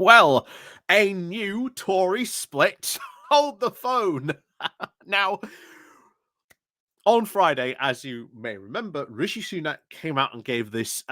Well, a new Tory split. Hold the phone. Now, on Friday, as you may remember, Rishi Sunak came out and gave this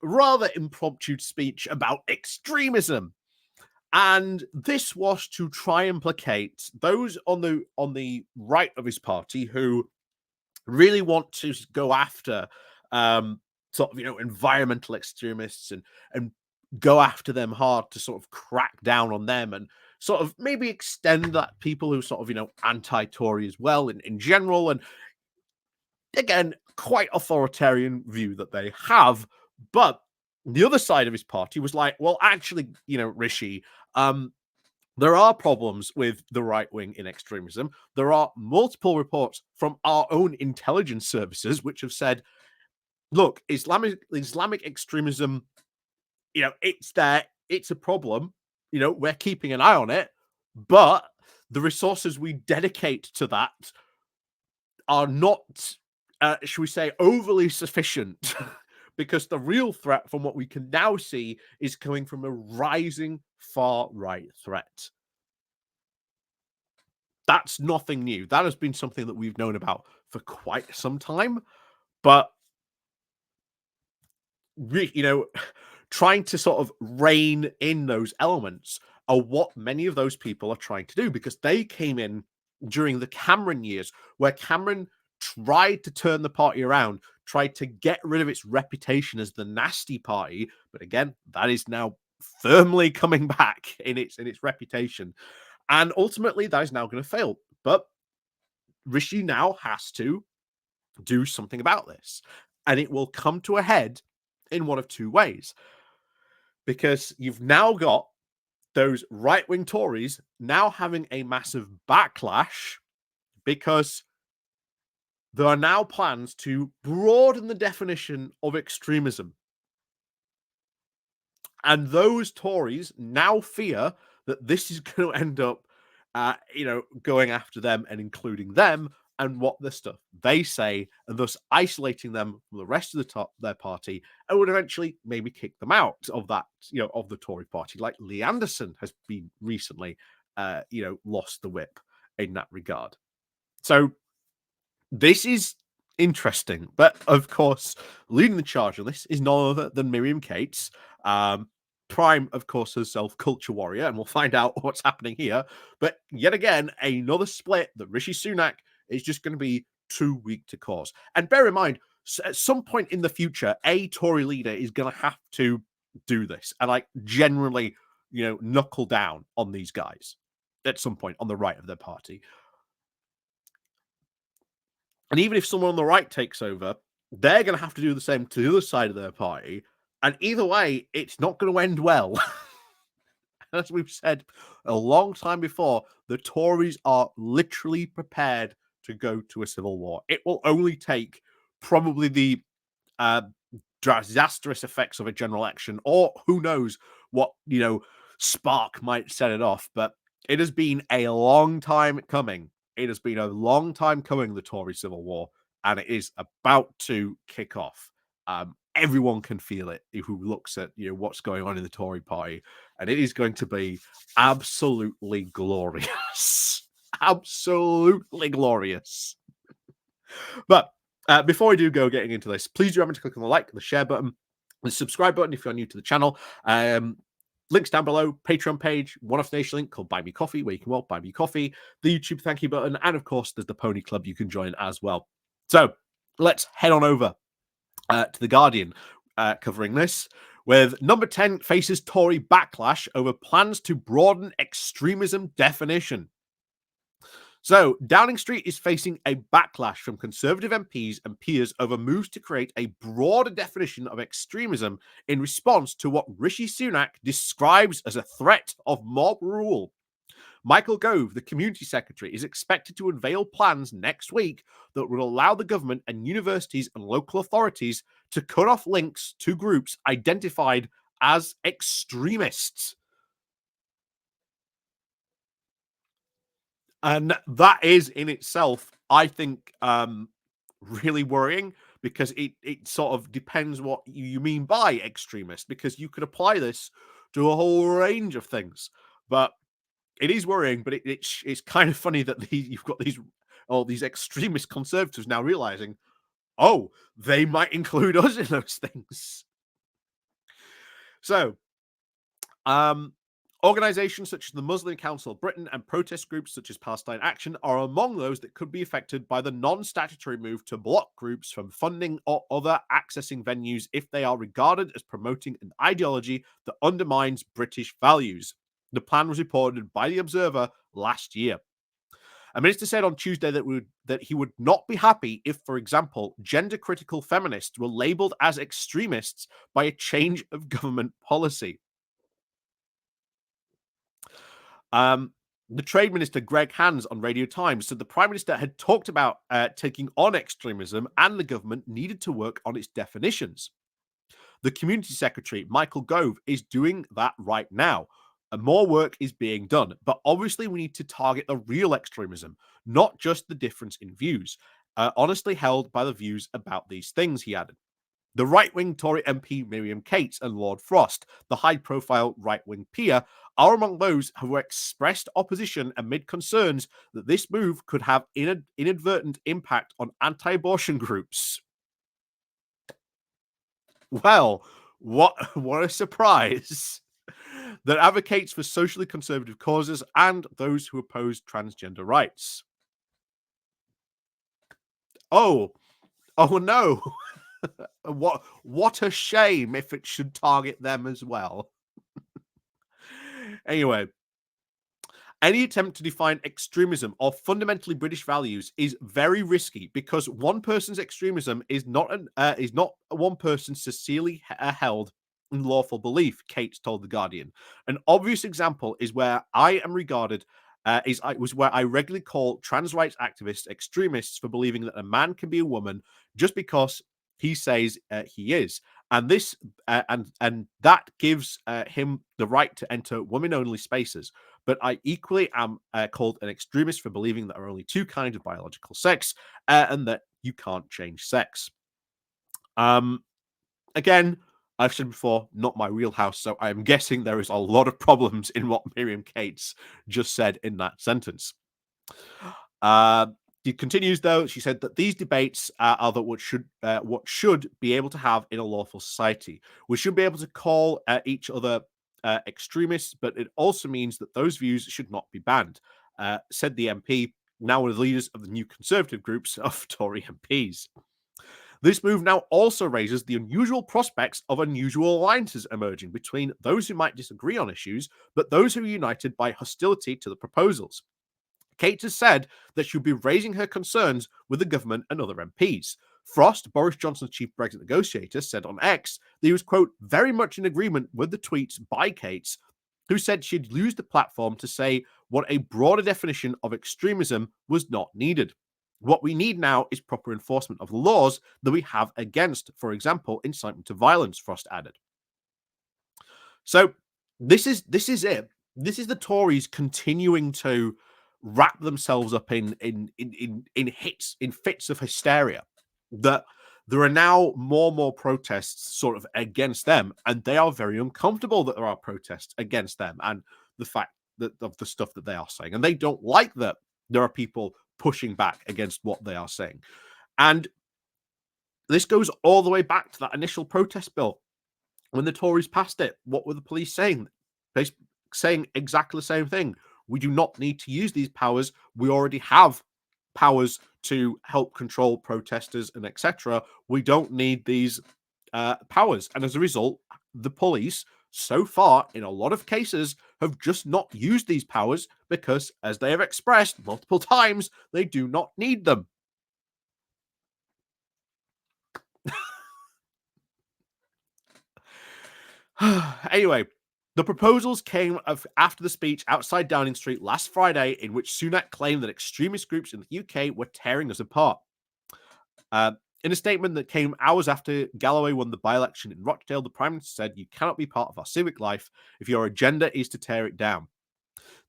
rather impromptu speech about extremism. And this was to try and placate those on the right of his party who really want to go after sort of environmental extremists and go after them hard to sort of crack down on them and sort of maybe extend that people who sort of anti-Tory as well in general, and again quite authoritarian view that they have. But the other side of his party was like, well, actually, Rishi, there are problems with the right wing in extremism. There are multiple reports from our own intelligence services which have said, look, Islamic extremism, it's there, it's a problem, we're keeping an eye on it, but the resources we dedicate to that are not, should we say, overly sufficient. Because the real threat, from what we can now see, is coming from a rising far-right threat. That's nothing new. That has been something that we've known about for quite some time. But, trying to sort of rein in those elements are what many of those people are trying to do, because they came in during the Cameron years, where Cameron tried to turn the party around, tried to get rid of its reputation as the nasty party. But again, that is now firmly coming back in its reputation. And ultimately, that is now going to fail. But Rishi now has to do something about this. And it will come to a head in one of two ways. Because you've now got those right-wing Tories now having a massive backlash, because there are now plans to broaden the definition of extremism. And those Tories now fear that this is going to end up, going after them and including them and what the stuff they say, and thus isolating them from the rest of their party, and would eventually maybe kick them out of that, of the Tory party, like Lee Anderson has been recently, lost the whip in that regard. So this is interesting, but of course, leading the charge on this is none other than Miriam Cates, prime, of course, herself culture warrior, and we'll find out what's happening here. But yet again, another split that Rishi Sunak is just going to be too weak to cause. And bear in mind, at some point in the future, a Tory leader is going to have to do this and generally, knuckle down on these guys at some point on the right of their party. And even if someone on the right takes over, they're going to have to do the same to the other side of their party. And either way, it's not going to end well. As we've said a long time before, the Tories are literally prepared to go to a civil war. It will only take probably the disastrous effects of a general election, or who knows what, spark might set it off. But it has been a long time coming. It has been a long time coming, the Tory civil war, and it is about to kick off. Everyone can feel it who looks at what's going on in the Tory party, and it is going to be absolutely glorious. Absolutely glorious. But before I do go getting into this, please do remember to click on the like, the share button, the subscribe button if you're new to the channel. Links down below, Patreon page, one-off nation link called Buy Me Coffee, where you can buy me coffee, the YouTube thank you button, and of course, there's the Pony Club you can join as well. So let's head on over to The Guardian, covering this, with number 10 faces Tory backlash over plans to broaden extremism definition. So, Downing Street is facing a backlash from Conservative MPs and peers over moves to create a broader definition of extremism in response to what Rishi Sunak describes as a threat of mob rule. Michael Gove, the Community Secretary, is expected to unveil plans next week that will allow the government and universities and local authorities to cut off links to groups identified as extremists. And that is in itself, I think, really worrying, because it sort of depends what you mean by extremist, because you could apply this to a whole range of things. But it is worrying, but it's kind of funny that you've got these extremist conservatives now realizing, oh, they might include us in those things. So, organizations such as the Muslim Council of Britain and protest groups such as Palestine Action are among those that could be affected by the non-statutory move to block groups from funding or other accessing venues if they are regarded as promoting an ideology that undermines British values. The plan was reported by The Observer last year. A minister said on Tuesday that he would not be happy if, for example, gender-critical feminists were labelled as extremists by a change of government policy. The Trade Minister, Greg Hands, on Radio Times said the Prime Minister had talked about taking on extremism and the government needed to work on its definitions. The Community Secretary, Michael Gove, is doing that right now. And more work is being done. But obviously, we need to target the real extremism, not just the difference in views, honestly held by the views about these things, he added. The right-wing Tory MP Miriam Cates and Lord Frost, the high-profile right-wing peer, are among those who expressed opposition amid concerns that this move could have inadvertent impact on anti-abortion groups. Well, what a surprise. That advocates for socially conservative causes and those who oppose transgender rights. Oh no. What a shame if it should target them as well. Anyway, any attempt to define extremism or fundamentally British values is very risky because one person's extremism is not one person sincerely held in lawful belief, Kate told The Guardian. An obvious example is where I am regarded where I regularly call trans rights activists extremists for believing that a man can be a woman just because he says he is, and this and that gives him the right to enter women-only spaces. But I equally am called an extremist for believing there are only two kinds of biological sex, and that you can't change sex. Again, I've said before, not my wheelhouse, so I am guessing there is a lot of problems in what Miriam Cates just said in that sentence. She continues, though. She said that these debates are what should be able to have in a lawful society. We should be able to call each other extremists, but it also means that those views should not be banned, said the MP, now one of the leaders of the new conservative groups of Tory MPs. This move now also raises the unusual prospects of unusual alliances emerging between those who might disagree on issues, but those who are united by hostility to the proposals. Kate has said that she'll be raising her concerns with the government and other MPs. Frost, Boris Johnson's chief Brexit negotiator, said on X that he was, quote, very much in agreement with the tweets by Kate, who said she'd used the platform to say what a broader definition of extremism was not needed. What we need now is proper enforcement of the laws that we have against, for example, incitement to violence, Frost added. So this is it. This is the Tories continuing to wrap themselves up in fits of hysteria. That there are now more and more protests sort of against them, and they are very uncomfortable that there are protests against them and the fact that of the stuff that they are saying, and they don't like that there are people pushing back against what they are saying. And this goes all the way back to that initial protest bill. When the Tories passed it, what were the police saying? They saying exactly the same thing. We do not need to use these powers. We already have powers to help control protesters and etc. We don't need these powers. And as a result, the police, so far, in a lot of cases, have just not used these powers because, as they have expressed multiple times, they do not need them. Anyway, the proposals came after the speech outside Downing Street last Friday, in which Sunak claimed that extremist groups in the UK were tearing us apart. In a statement that came hours after Galloway won the by-election in Rochdale, the Prime Minister said, "You cannot be part of our civic life if your agenda is to tear it down."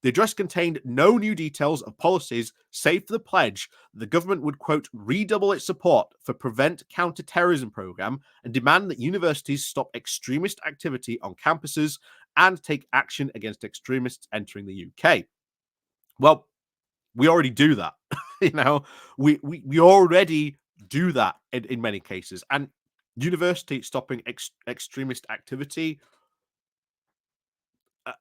The address contained no new details of policies, save for the pledge that the government would, quote, redouble its support for Prevent Counter-Terrorism programme and demand that universities stop extremist activity on campuses and take action against extremists entering the UK. Well, we already do that. You know, we already do that in many cases. And university stopping extremist activity, uh,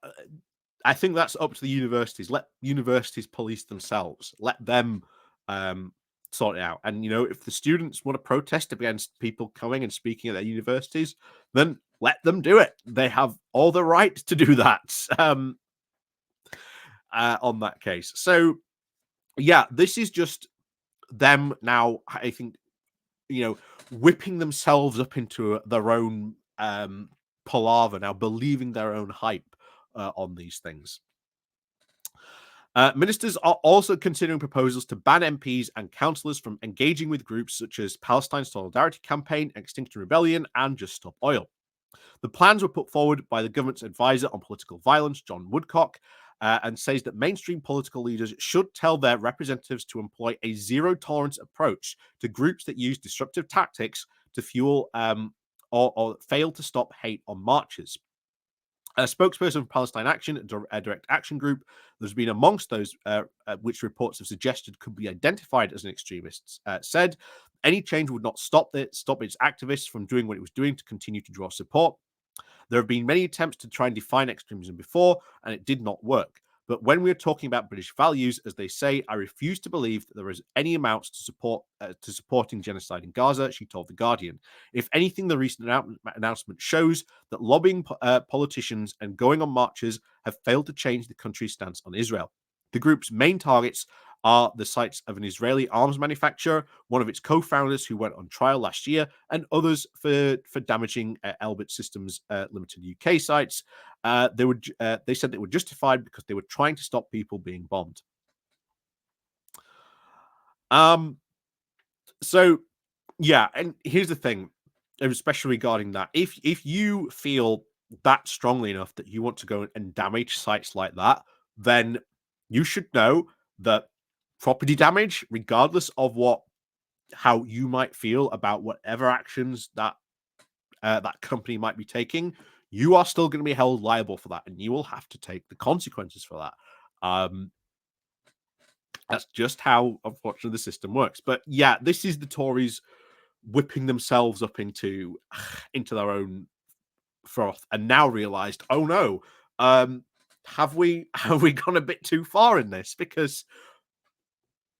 I think that's up to the universities. Let universities police themselves. Let them sort it out. And you know, if the students want to protest against people coming and speaking at their universities, then let them do it. They have all the right to do that. On that case, so yeah, this is just them now. I think, you know, whipping themselves up into their own palaver now, believing their own hype on these things. Ministers are also considering proposals to ban MPs and councillors from engaging with groups such as Palestine Solidarity Campaign, Extinction Rebellion, and Just Stop Oil. The plans were put forward by the government's advisor on political violence, John Woodcock, and says that mainstream political leaders should tell their representatives to employ a zero-tolerance approach to groups that use disruptive tactics to fuel or fail to stop hate on marches. A spokesperson for Palestine Action, a direct action group, there's been amongst those which reports have suggested could be identified as an extremist, said any change would not stop its activists from doing what it was doing to continue to draw support. There have been many attempts to try and define extremism before, and it did not work. But when we are talking about British values, as they say, I refuse to believe that there is any amounts to supporting genocide in Gaza, she told The Guardian. If anything, the recent announcement shows that lobbying politicians and going on marches have failed to change the country's stance on Israel. The group's main targets are the sites of an Israeli arms manufacturer, one of its co-founders who went on trial last year, and others for damaging Elbit Systems Limited UK sites. They said they were justified because they were trying to stop people being bombed. So yeah, and here's the thing, especially regarding that, if you feel that strongly enough that you want to go and damage sites like that, then you should know that property damage, regardless of how you might feel about whatever actions that that company might be taking, you are still going to be held liable for that, and you will have to take the consequences for that. That's just how, unfortunately, the system works. But yeah, this is the Tories whipping themselves up into their own froth, and now realized, oh no, have we gone a bit too far in this? Because,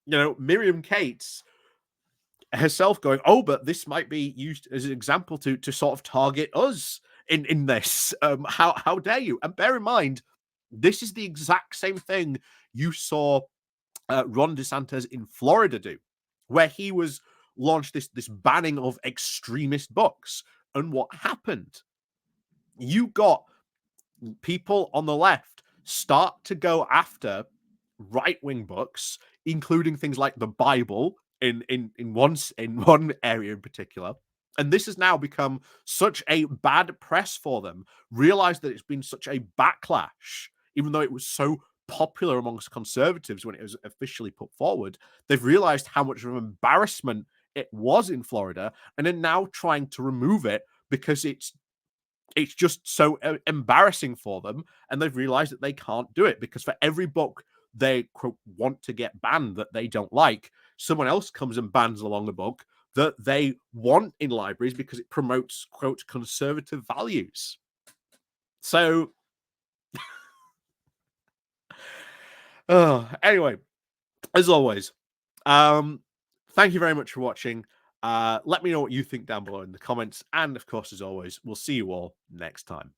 you know, Miriam Cates herself going, oh, but this might be used as an example to sort of target us in this. How dare you? And bear in mind, this is the exact same thing you saw Ron DeSantis in Florida do, where he was launched this banning of extremist books. And what happened? You got people on the left start to go after right-wing books, including things like the Bible in one area in particular. And this has now become such a bad press for them. Realize that it's been such a backlash, even though it was so popular amongst conservatives when it was officially put forward. They've realized how much of an embarrassment it was in Florida, and are now trying to remove it because it's just so embarrassing for them, and they've realized that they can't do it because for every book they quote want to get banned that they don't like, someone else comes and bans along a book that they want in libraries because it promotes quote conservative values. So anyway, as always, thank you very much for watching. Let me know what you think down below in the comments, and of course, as always, we'll see you all next time.